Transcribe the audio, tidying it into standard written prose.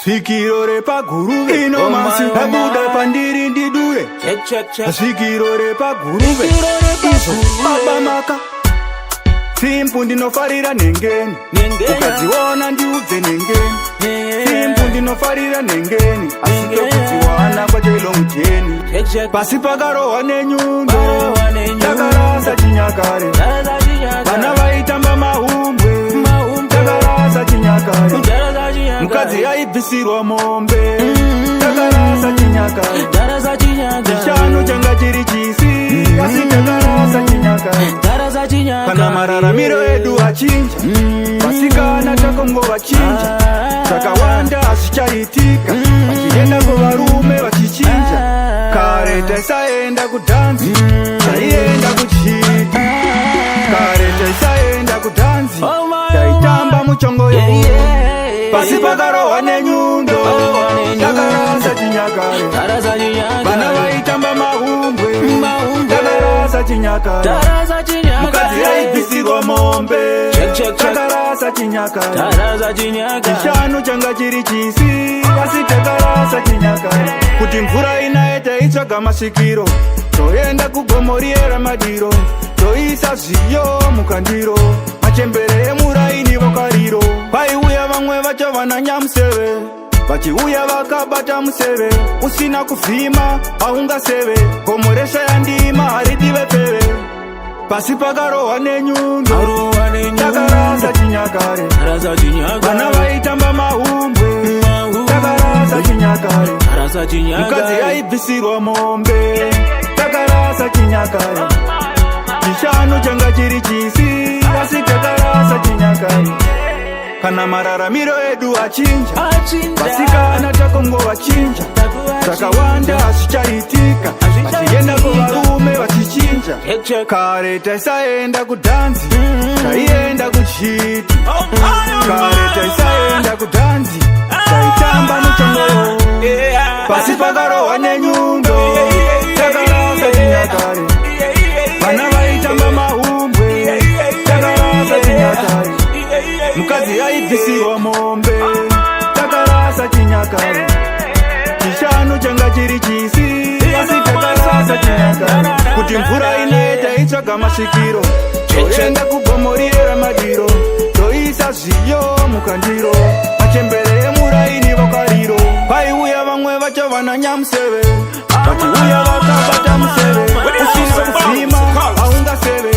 Svikiro repaguruve inomasi tabuda pandiri ndidure svikiro repaguruve izo baba maka simpu ndinofarira nengeni ukadziona ndiudze nengeni simpu ndinofarira nengeni asitokudziwana kwachelo muteni pasi pakarohwa nenyundo takarasa chinyakare vana vaitamba mahumbwe takarasa chinyakare mukadzi aibvisirwa mombe takarasa chinyakare chishanu changa chiri chisi asi takarasa chinyakare kana mararamiro edu achinja vasikana takongova chinja zvakawanda hazvichaitika vachienda kuvarume vachichinja kare taisaenda kudhanzi taienda kuchiti kare taisaenda kudhanzi taitamba muchongoyo pasi pakarohwa nenyundo takarasa chinyakare vana vaitamba mahumbwe takarasa chinyakare mukadzi aibvisirwa mombe takarasa chinyakare chishanu changa chiri chisi asi takarasa chinyakare kuti mvura inaye taitsvaga masvikiro toenda kugomo riera madiro toisa zviyo mukandiro machembere emuraini vokariro paiuya vamwe vacho vana nyamuseve vachiuya vakabata museve usina kuvhima haungaseve gomo resha yandima haridive peve pasi pakarohwa nenyundo takarasa chinyakare vana vaitamba mahumbwe takarasa chinyakare mukadzi aibvisirwa mombe takarasa chinyakare chishanu changa chiri chisi asi takarasa chinyakare kana mararamiro edu achinja vasikana takongova chinja zvakawanda hazvichaitika vachienda kuvarume vachichinja kare taisaenda kudhanzi taienda kuchiti kare taisaenda kudhanzi taitamba muchongoyo pasi pakarohwa nenyundo takarasa chinyakare vana vaitamba mahumbwe takarasa chinyakare mukadzi aibvisirwa mombe takarasa chinyakare chishanu changa chiri chisi asi takarasa chinyakare kuti mvura inaye taitsvaga masvikiro toenda kugomo riera madiro toisa zviyo mukandiro machembere emuraini vokariro paiuya vamwe vacho vana nyamuseve vachiuya vakabata museve usina kuvhima haungaseve